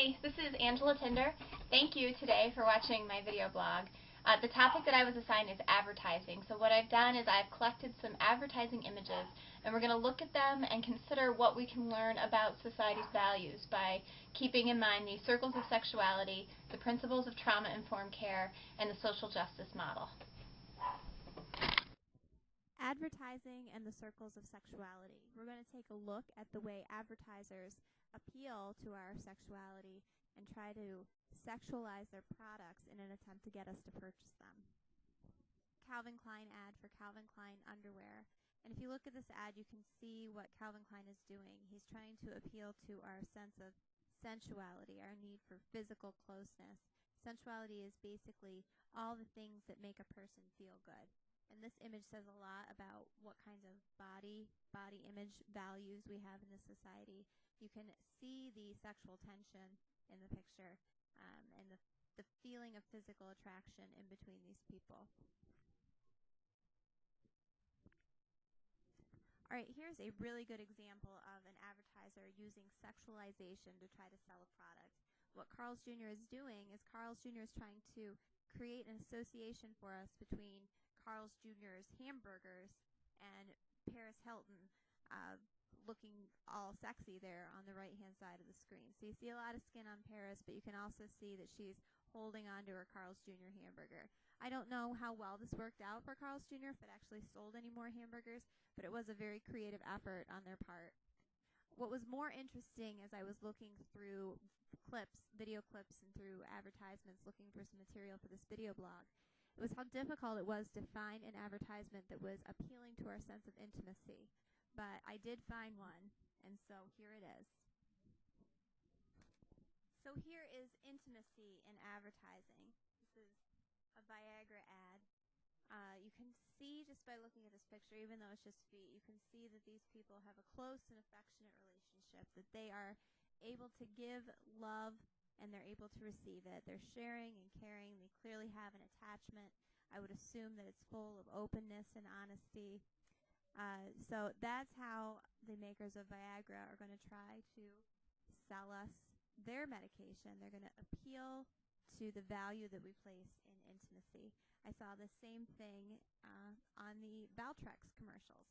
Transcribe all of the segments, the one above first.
Hey, this is Angela Tinder. Thank you today for watching my video blog. The topic that I was assigned is advertising. So what I've done is I've collected some advertising images, and we're going to look at them and consider what we can learn about society's values by keeping in mind the circles of sexuality, the principles of trauma-informed care, and the social justice model. Advertising and the circles of sexuality. We're going to take a look at the way advertisers appeal to our sexuality and try to sexualize their products in an attempt to get us to purchase them. Calvin Klein ad for Calvin Klein underwear. And if you look at this ad, you can see what Calvin Klein is doing. He's trying to appeal to our sense of sensuality, our need for physical closeness. Sensuality is basically all the things that make a person feel good. And this image says a lot about what kinds of body image values we have in this society. You can see the sexual tension in the picture and the feeling of physical attraction in between these people. All right, here's a really good example of an advertiser using sexualization to try to sell a product. What Carl's Jr. is doing is Carl's Jr. is trying to create an association for us between Carl's Jr.'s hamburgers and Paris Hilton looking all sexy there on the right-hand side of the screen. So you see a lot of skin on Paris, but you can also see that she's holding on to her Carl's Jr. hamburger. I don't know how well this worked out for Carl's Jr., if it actually sold any more hamburgers, but it was a very creative effort on their part. What was more interesting as I was looking through video clips, and through advertisements, looking for some material for this video blog, it was how difficult it was to find an advertisement that was appealing to our sense of intimacy. But I did find one, and so here it is. So here is intimacy in advertising. This is a Viagra ad. You can see just by looking at this picture, even though it's just feet, you can see that these people have a close and affectionate relationship, that they are able to give love and they're able to receive it. They're sharing and caring. They clearly have an attachment. I would assume that it's full of openness and honesty. So that's how the makers of Viagra are going to try to sell us their medication. They're going to appeal to the value that we place in intimacy. I saw the same thing on the Valtrex commercials.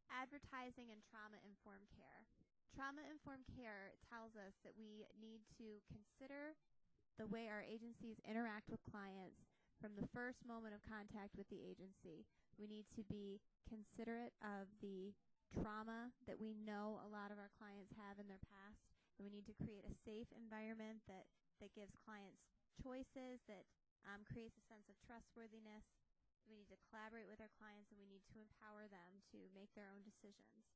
Advertising and trauma-informed care. Trauma-informed care tells us that we need to consider the way our agencies interact with clients from the first moment of contact with the agency. We need to be considerate of the trauma that we know a lot of our clients have in their past. And we need to create a safe environment that gives clients choices, that creates a sense of trustworthiness. We need to collaborate with our clients, and we need to empower them to make their own decisions.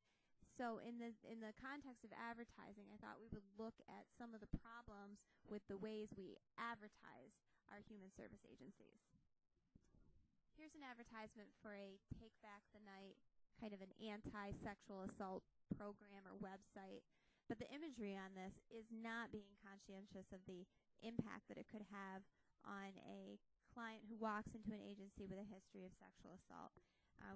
So in the context of advertising, I thought we would look at some of the problems with the ways we advertise our human service agencies. Here's an advertisement for a Take Back the Night, kind of an anti-sexual assault program or website. But the imagery on this is not being conscientious of the impact that it could have on a client who walks into an agency with a history of sexual assault.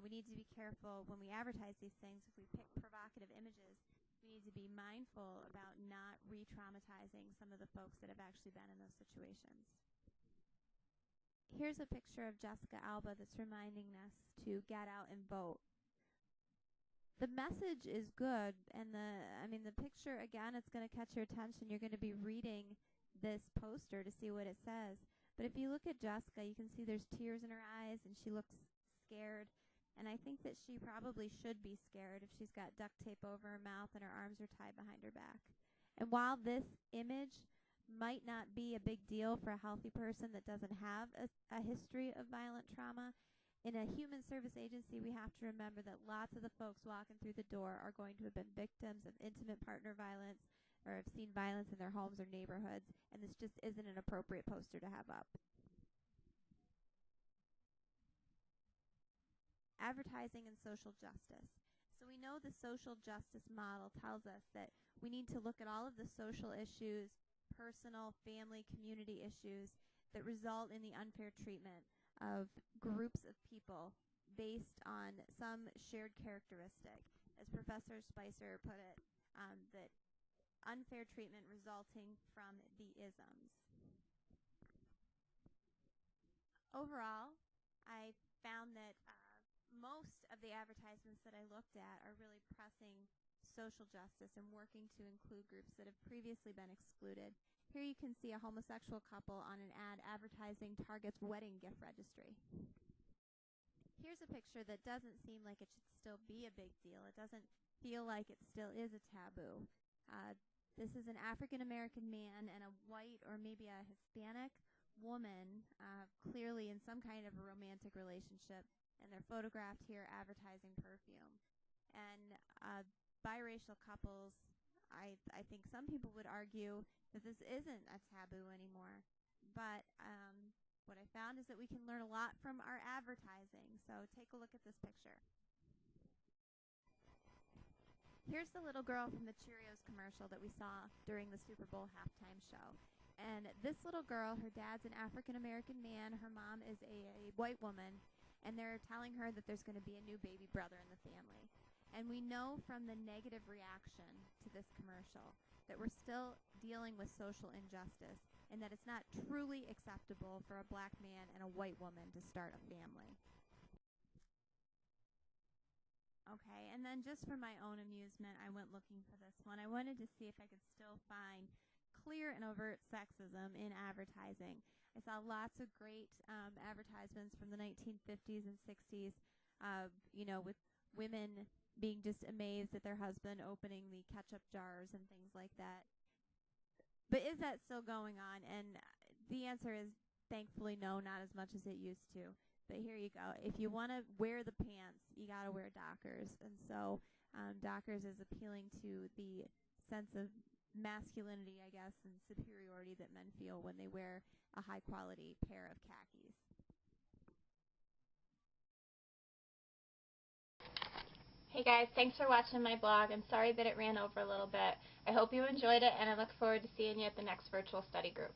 We need to be careful when we advertise these things. If we pick provocative images, we need to be mindful about not re-traumatizing some of the folks that have actually been in those situations. Here's a picture of Jessica Alba that's reminding us to get out and vote. The message is good, and the picture, again, it's going to catch your attention. You're going to be reading this poster to see what it says. But if you look at Jessica, you can see there's tears in her eyes, and she looks scared. And I think that she probably should be scared if she's got duct tape over her mouth and her arms are tied behind her back. And while this image might not be a big deal for a healthy person that doesn't have a history of violent trauma, in a human service agency, we have to remember that lots of the folks walking through the door are going to have been victims of intimate partner violence or have seen violence in their homes or neighborhoods, and this just isn't an appropriate poster to have up. Advertising and social justice. So we know the social justice model tells us that we need to look at all of the social issues, personal, family, community issues that result in the unfair treatment of groups of people based on some shared characteristic. As Professor Spicer put it, that unfair treatment resulting from the isms. Overall, I found that most of the advertisements that I looked at are really pressing social justice and working to include groups that have previously been excluded. Here you can see a homosexual couple on an ad advertising Target's wedding gift registry. Here's a picture that doesn't seem like it should still be a big deal. It doesn't feel like it still is a taboo. This is an African-American man and a white or maybe a Hispanic woman, clearly in some kind of a romantic relationship, and they're photographed here advertising perfume. And biracial couples, I think some people would argue that this isn't a taboo anymore. But what I found is that we can learn a lot from our advertising. So take a look at this picture. Here's the little girl from the Cheerios commercial that we saw during the Super Bowl halftime show. And this little girl, her dad's an African-American man, her mom is a white woman, and they're telling her that there's going to be a new baby brother in the family. And we know from the negative reaction to this commercial that we're still dealing with social injustice and that it's not truly acceptable for a black man and a white woman to start a family. Okay, and then just for my own amusement, I went looking for this one. I wanted to see if I could still find clear and overt sexism in advertising. I saw lots of great advertisements from the 1950s and 60s, with women being just amazed at their husband opening the ketchup jars and things like that. But is that still going on? And the answer is thankfully no, not as much as it used to. But here you go. If you want to wear the pants, you got to wear Dockers. And so Dockers is appealing to the sense of masculinity, I guess, and superiority that men feel when they wear a high-quality pair of khakis. Hey guys, thanks for watching my blog. I'm sorry that it ran over a little bit. I hope you enjoyed it, and I look forward to seeing you at the next virtual study group.